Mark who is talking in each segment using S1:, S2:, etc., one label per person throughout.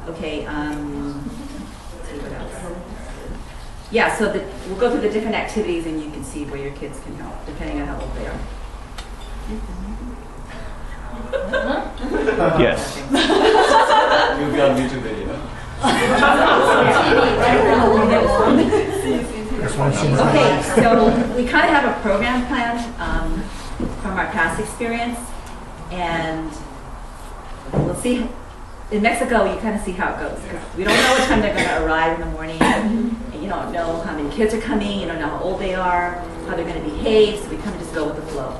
S1: Okay, let's see what else. Yeah, so we'll go through the different activities and you can see where your kids can help, depending on how old they are.
S2: Yes.
S3: You'll be on YouTube video.
S1: Okay, so we kind of have a program planned from our past experience, and we'll see. In Mexico, you kind of see how it goes. We don't know what time they're going to arrive in the morning. And you don't know how many kids are coming. You don't know how old they are, how they're going to behave. So we kind of just go with the flow.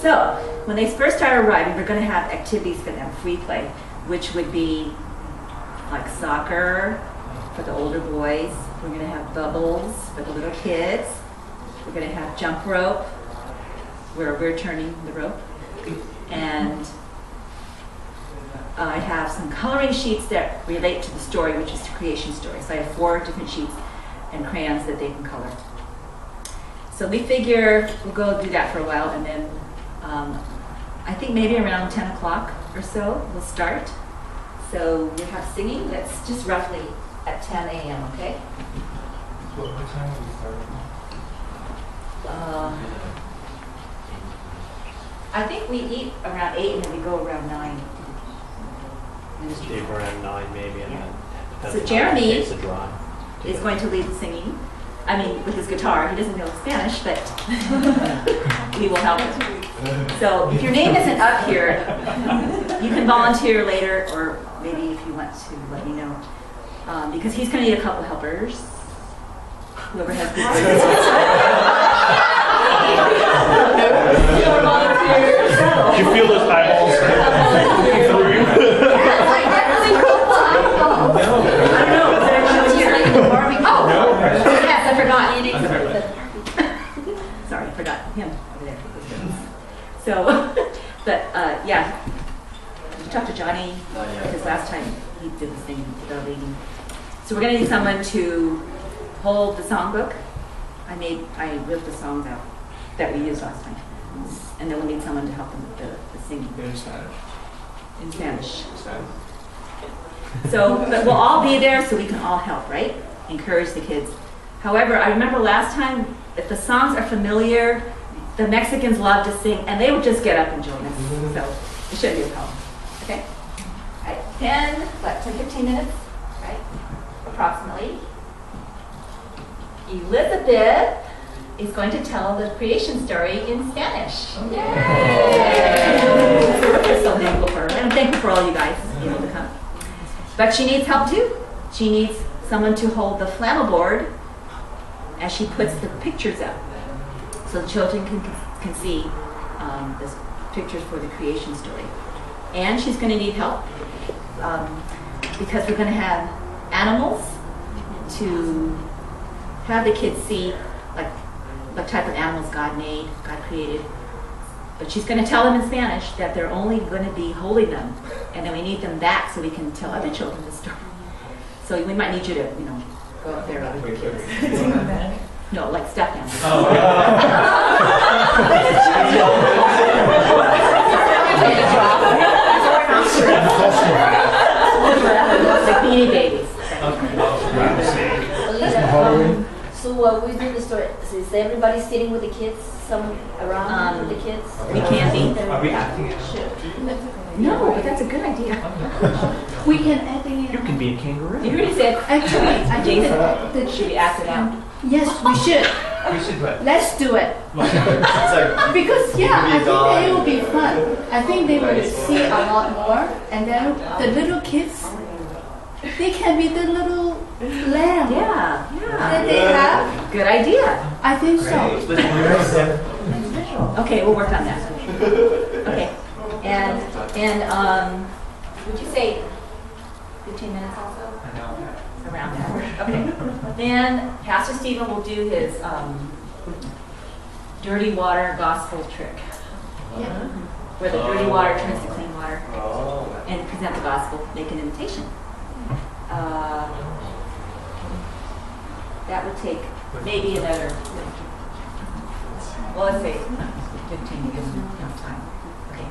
S1: So when they first start arriving, we're going to have activities for them, free play, which would be like soccer for the older boys. We're going to have bubbles for the little kids. We're going to have jump rope, where we're turning the rope. And I have some coloring sheets that relate to the story, which is the creation story. So I have 4 different sheets and crayons that they can color. So we figure we'll go do that for a while, and then I think maybe around 10 o'clock or so we'll start. So we have singing. That's just roughly at 10 a.m., okay?
S4: What time will we start?
S1: I think we eat around 8 and then we go around 9.
S2: Stay around 9 maybe, and
S1: Yeah.
S2: then
S1: So Jeremy
S2: takes a drive.
S1: is going to lead the singing. I mean, with his guitar. He doesn't know Spanish, but we will help him. So if your name isn't up here, you can volunteer later, or maybe if you want to let me know. Because he's going to need a couple helpers. Whoever has good volunteers.
S2: You feel those eyeballs through you?
S1: I don't know. Is there anyone here? Barbecue? Oh, yes, I forgot. Sorry, I forgot him over there. So, but yeah, you talked to Johnny because last time he did the thing with the leading. So we're going to need someone to hold the songbook. I wrote the songs out that we used last time. And then we'll need someone to help them with the singing.
S4: In Spanish.
S1: In Spanish.
S4: Spanish.
S1: So, but we'll all be there so we can all help, right? Encourage the kids. However, I remember last time, if the songs are familiar, the Mexicans love to sing, and they would just get up and join us. So it shouldn't be a problem. Okay? All right, 10 to 15 minutes, right? Approximately. Elizabeth is going to tell the creation story in Spanish. Yay! We're so thankful for her. And I'm thankful for all you guys able to come. But she needs help too. She needs someone to hold the flannel board as she puts the pictures up, so the children can see the pictures for the creation story. And she's going to need help because we're going to have animals to have the kids see like what type of animals God made, God created. But she's going to tell them in Spanish that they're only going to be holding them, and then we need them back so we can tell other children the story. So we might need you to, go up there with the kids. No, like stuffed animals. Like beanie babies.
S5: So we do the story. Is everybody sitting with the kids? Some around with the kids?
S1: We can be.
S4: Are we acting it?
S1: No, but that's a good idea.
S6: We can add in.
S2: You can be a kangaroo.
S1: You already said
S6: Actually, I think
S1: Jason
S6: that
S1: should be acted out.
S6: yes, we should.
S4: We should do it.
S6: Let's do it.
S3: It's like,
S6: Because
S3: You
S6: yeah,
S3: can
S6: I
S3: be a
S6: think
S3: dog.
S6: it will be fun. I think they will see a lot more, and then the little kids, they can be the little lamb
S1: Yeah,
S6: that they have.
S1: good idea.
S6: I think so.
S1: Okay, we'll work on that. Okay, and would you say 15 minutes also? Around that. Okay. Then Pastor Stephen will do his dirty water gospel trick,
S6: Yeah.
S1: where the dirty water turns to clean water, and present the gospel, make an invitation. That would take maybe another, well, let's say 15 to give them enough time. Okay.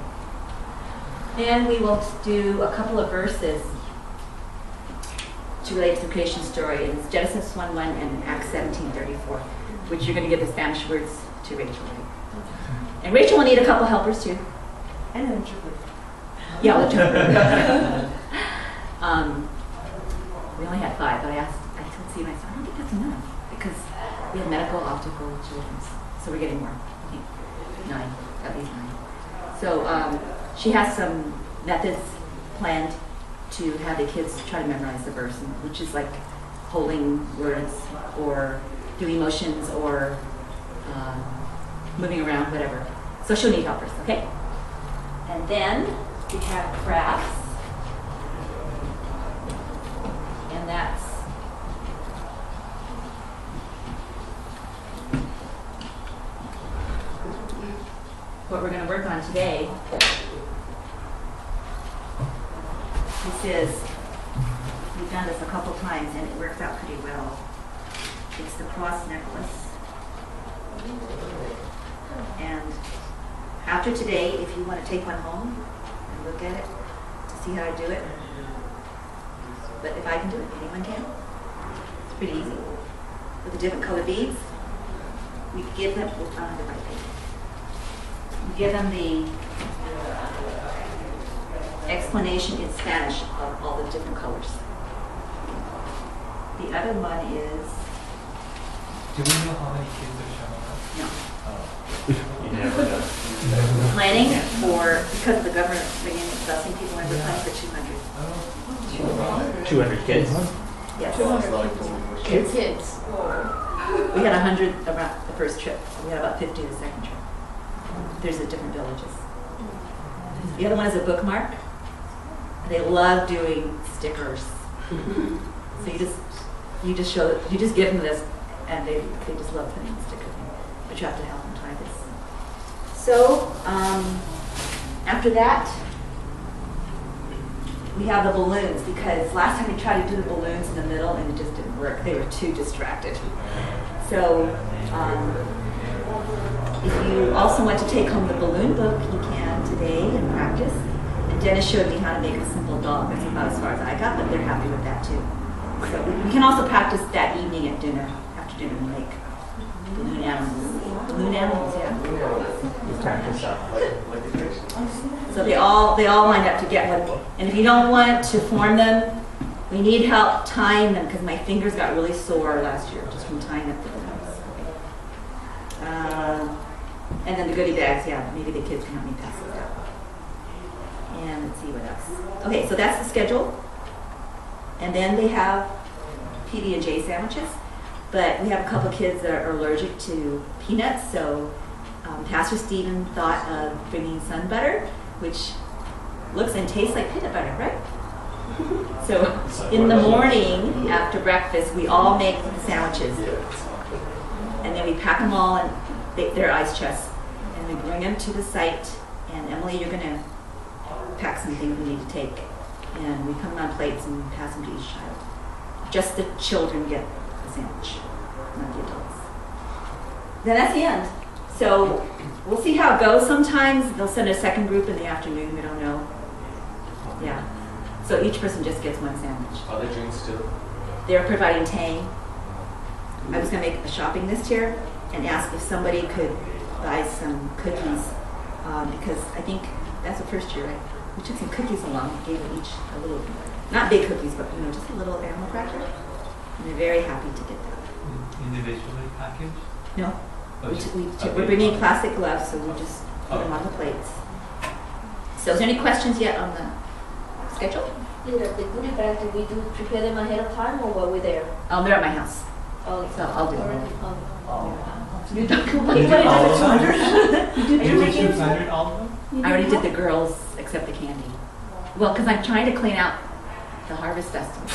S1: Then we will do a couple of verses to relate to the creation story is Genesis 1:1 and Acts 17:34, which you're going to give the Spanish words to Rachel. And Rachel will need a couple helpers too.
S5: And an interpreter.
S1: Yeah, we'll interpret. We only had 5, but I told Steve, I said, I don't think that's enough because we have medical, optical, children's, so we're getting more. I think 9, at least 9. So she has some methods planned to have the kids try to memorize the verse, which is like holding words or doing motions or moving around, whatever. So she'll need helpers, okay? And then we have crafts. And that's what we're going to work on today. This is, we've done this a couple times and it works out pretty well. It's the cross necklace. And after today, if you want to take one home and look at it to see how I do it, but if I can do it, anyone can. It's pretty easy. With the different color beads, we give them, we'll find the right page. We give them the explanation in Spanish of all the different colors. The other one is,
S4: Do we know how many kids are showing up?
S1: no,
S2: You never know.
S1: planning for, because of the government bringing busing people in, we're planning for 200.
S4: Oh.
S2: 200 kids.
S1: Yes.
S6: Kids.
S1: We had 100 around the first trip. We had about 50 the second trip. There's the different villages. The other one is a bookmark. They love doing stickers. So you just show that, you just give them this, and they just love putting the stickers in. But you have to help them tie this. So after that, we have the balloons, because last time we tried to do the balloons in the middle and it just didn't work. They were too distracted. So if you also want to take home the balloon book, you can today and practice. And Dennis showed me how to make a simple dog. That's about as far as I got, but they're happy with that too. So we can also practice that evening at dinner, after dinner, and make balloon animals. Balloon animals, yeah.
S2: You practice that.
S3: Like the creation.
S1: So they all line up to get one. And if you don't want to form them, we need help tying them, because my fingers got really sore last year just from tying up the balloons. And then the goodie bags, yeah, maybe the kids can help me pass those out. And let's see what else. Okay, so that's the schedule. And then they have PB&J sandwiches, but we have a couple kids that are allergic to peanuts, so Pastor Stephen thought of bringing sun butter, which looks and tastes like peanut butter, right? So in the morning after breakfast, we all make sandwiches, and then we pack them all in their ice chests, and we bring them to the site. And Emily, you're going to pack some things we need to take, and we put them on plates and pass them to each child. Just the children get the sandwich, not the adults. Then that's the end. So we'll see how it goes. Sometimes they'll send a second group in the afternoon. We don't know. Yeah. So each person just gets one sandwich.
S3: Are there drinks too?
S1: They're providing Tang. I was going to make a shopping list here and ask if somebody could buy some cookies, because I think that's the first year, right? We took some cookies along and gave them each a little, not big cookies, but just a little animal cracker. And they're very happy to get that.
S4: Individually packaged?
S1: No,
S4: Oh,
S1: we're bringing plastic gloves, so we just put them on the plates. So is there any questions yet on the schedule?
S5: The goodie bags, did we prepare them ahead of time, or were we there?
S1: They're at my house,
S5: Oh,
S1: so I'll do it.
S5: You
S4: You
S5: don't
S4: did
S5: what did
S4: all
S5: the
S4: of
S5: 200? You
S4: You
S5: did
S4: did
S5: the
S4: 200 all of them?
S1: I already did the girls, except the candy. Well, because I'm trying to clean out the harvest festival.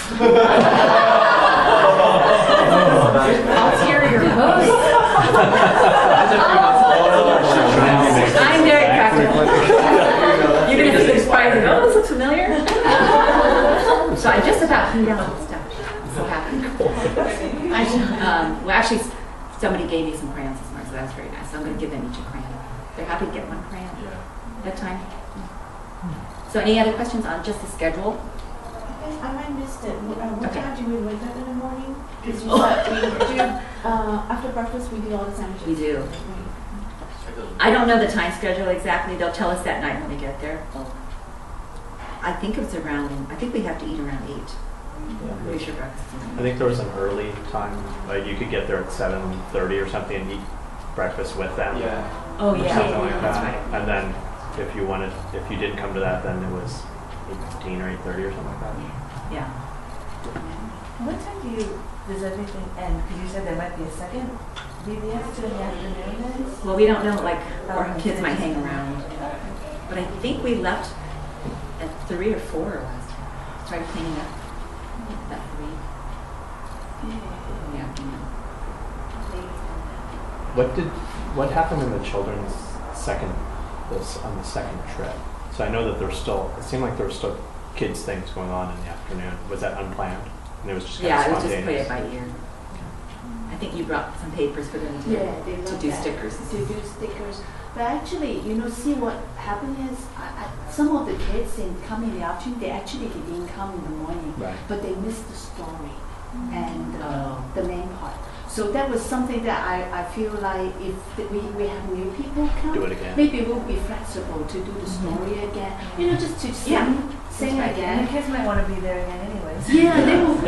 S1: Ulterior motives. I'm very practical. You're going to be surprised. Oh, this looks familiar. So I just about cleaned out all the stuff. I'm so happy. Well, actually, somebody gave me some crayons this morning, so that's very nice. So I'm going to give them each a crayon. They're happy to get one crayon. That time. So any other questions on just the schedule?
S7: I might missed it. What
S1: Okay.
S7: time do we wake up in the morning? Because you said we do, after breakfast, we do all the sandwiches.
S1: We do. I don't know the time schedule exactly. They'll tell us that night when we get there. I think it's around, I think we have to eat around 8. I'm pretty sure breakfast is
S2: I
S1: around
S2: think there was an early time, like you could get there at 7:30 or something and eat breakfast with them.
S3: Yeah.
S1: Oh,
S2: Or
S1: yeah.
S2: something like
S1: That's
S2: that.
S1: right.
S2: And then if you didn't come to that, then it was 8:15 or 8:30 or something like that.
S1: Yeah.
S7: What time do you, does everything end? Because you said there might be a second VBS in the afternoon then?
S1: Well, we don't know, like, our kids might hang around. But I think we left at 3 or 4 last time. Started cleaning up at 3 in the afternoon.
S2: What happened in the children's on the second trip? So I know that it seemed like there were still kids things going on in the afternoon. Was that unplanned? And it was just kind
S1: Yeah,
S2: of
S1: it was just play
S2: spontaneous?
S1: it by ear. I think you brought some papers for them
S6: Yeah, they
S1: to
S6: love
S1: do
S6: that.
S1: stickers.
S6: To do stickers. But actually, see what happened is, some of the kids come in the afternoon, they actually didn't come in the morning,
S2: Right.
S6: but they missed the story and
S1: Oh.
S6: the main part. So that was something that I feel like if we have new people come,
S2: Do it again.
S6: maybe we'll be flexible to do the story again. Just to
S1: Yeah,
S6: sing
S1: right.
S6: again.
S7: And the kids might want to be there again anyways.
S6: Yeah, they will,
S2: Yeah.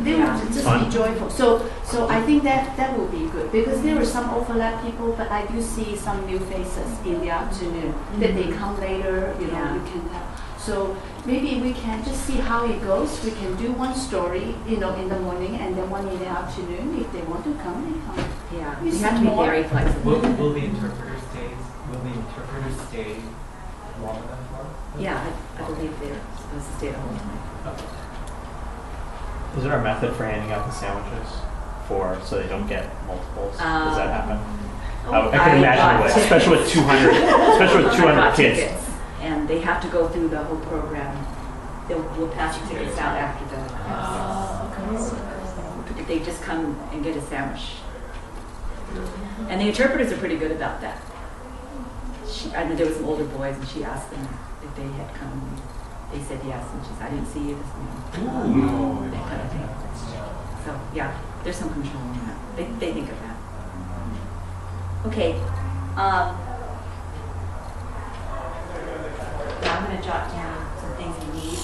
S6: they
S1: Yeah.
S6: will just
S2: Fun.
S6: be joyful. So I think that will be good because there are some overlap people, but I do see some new faces in the afternoon that they come later.
S1: Yeah.
S6: You can have. So maybe we can just see how it goes. We can do one story, in the morning, and then one in the afternoon. If they want to come, they come.
S1: Yeah,
S6: We
S1: you have to be
S6: see more.
S1: very flexible.
S4: Will the interpreters stay long enough for?
S1: Yeah, I believe they're supposed to stay the whole time.
S2: Is there a method for handing out the sandwiches so they don't get multiples? Does that happen? I can imagine it would, especially with 200,
S1: I
S2: 200
S1: got
S2: kids.
S1: tickets, and they have to go through the whole program. We'll pass the tickets out after the class. They just come and get a sandwich. And the interpreters are pretty good about that. I know there were some older boys, and she asked them if they had come. They said yes, and she said, I didn't see you this morning. That kind of thing. So, yeah, there's some control on that. They think of that. Okay. Now I'm going to jot down some things you need.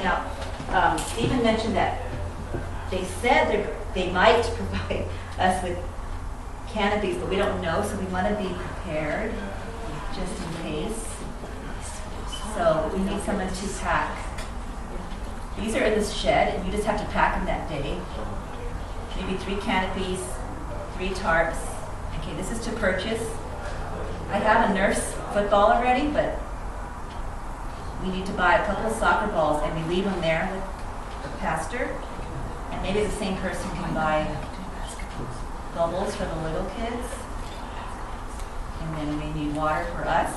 S1: Now, Stephen mentioned that they said they might provide us with canopies, but we don't know, so we want to be prepared just in case. So we need someone to pack. These are in this shed, and you just have to pack them that day. Maybe 3 canopies, 3 tarps. Okay, this is to purchase. I have a Nerf's football already, but we need to buy a couple of soccer balls, and we leave them there with the pastor. And maybe the same person can buy bubbles for the little kids. And then we need water for us.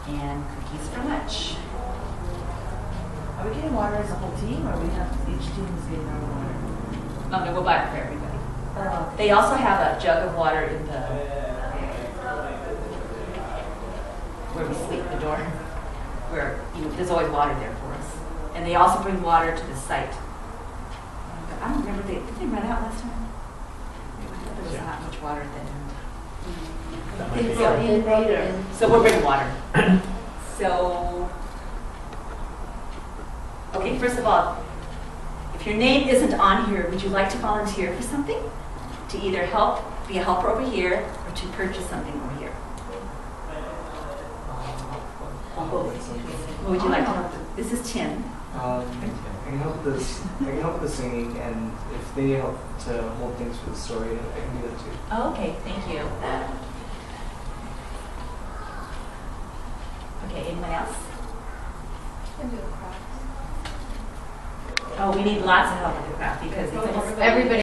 S1: And cookies for lunch.
S7: Are we getting water as a whole team, or we have each team is getting our water?
S1: Oh, no, we'll buy it for everybody.
S7: Oh,
S1: They also have a jug of water in the, where we sleep, the dorm, where, there's always water there for us. And they also bring water to the site. But I don't remember, did they run out last time? There was not much water then.
S2: That might be
S6: They
S2: good.
S6: brought in later.
S1: So we'll bring water. So, okay, first of all, if your name isn't on here, would you like to volunteer for something? To either be a helper over here, or to purchase something over here? What would you like to help with? This is Tim.
S8: I can help with this. I can help with the singing, and if they need help to hold things for the story, I can do that too.
S1: Oh, okay, thank you. Okay, anyone else? Oh, we need lots of help with the craft because it's almost everybody.